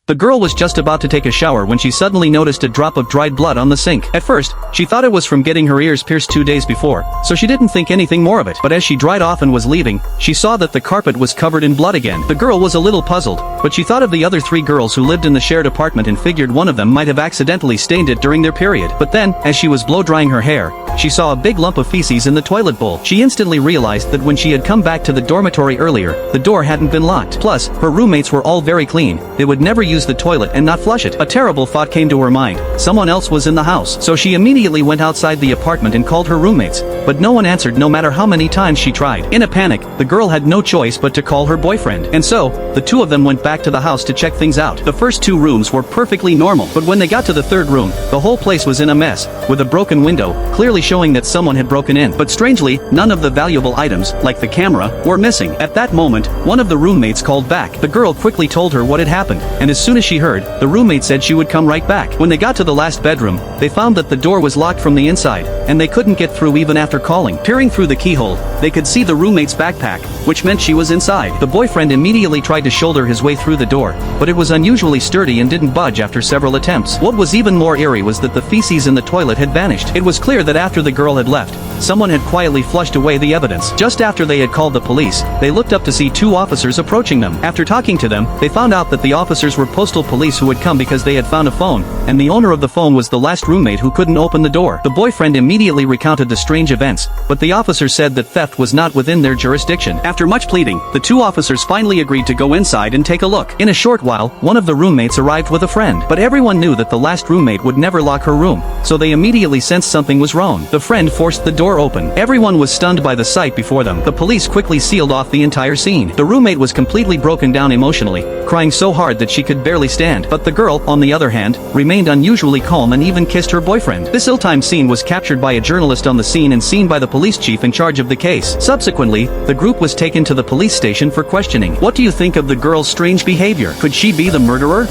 The girl was just about to take a shower when she suddenly noticed a drop of dried blood on the sink. At first, she thought it was from getting her ears pierced 2 days before, so she didn't think anything more of it. But as she dried off and was leaving, she saw that the carpet was covered in blood again. The girl was a little puzzled, but she thought of the other 3 girls who lived in the shared apartment and figured one of them might have accidentally stained it during their period. But then, as she was blow-drying her hair, she saw a big lump of feces in the toilet bowl. She instantly realized that when she had come back to the dormitory earlier, the door hadn't been locked. Plus, her roommates were all very clean. They would never use the toilet and not flush it. A terrible thought came to her mind. Someone else was in the house. So she immediately went outside the apartment and called her roommates, but no one answered no matter how many times she tried. In a panic, the girl had no choice but to call her boyfriend. And so, the 2 of them went back to the house to check things out. The first 2 rooms were perfectly normal, but when they got to the 3rd room, the whole place was in a mess, with a broken window, clearly showing that someone had broken in. But strangely, none of the valuable items, like the camera, were missing. At that moment, one of the roommates called back. The girl quickly told her what had happened, and as soon as she heard, the roommate said she would come right back. When they got to the last bedroom, they found that the door was locked from the inside, and they couldn't get through even after calling. Peering through the keyhole, they could see the roommate's backpack, which meant she was inside. The boyfriend immediately tried to shoulder his way through the door, but it was unusually sturdy and didn't budge after several attempts. What was even more eerie was that the feces in the toilet had vanished. It was clear that after the girl had left, someone had quietly flushed away the evidence. Just after they had called the police, they looked up to see 2 officers approaching them. After talking to them, they found out that the officers were postal police who had come because they had found a phone, and the owner of the phone was the last roommate who couldn't open the door. The boyfriend immediately recounted the strange events, but the officers said that theft was not within their jurisdiction. After much pleading, the 2 officers finally agreed to go inside and take a look. In a short while, one of the roommates arrived with a friend, but everyone knew that the last roommate would never lock her room, so they immediately sensed something was wrong. The friend forced the door open. Everyone was stunned by the sight before them. The police quickly sealed off the entire scene. The roommate was completely broken down emotionally, crying so hard that she could barely stand. But the girl, on the other hand, remained unusually calm and even kissed her boyfriend. This ill-timed scene was captured by a journalist on the scene and seen by the police chief in charge of the case. Subsequently, the group was taken to the police station for questioning. What do you think of the girl's strange behavior? Could she be the murderer?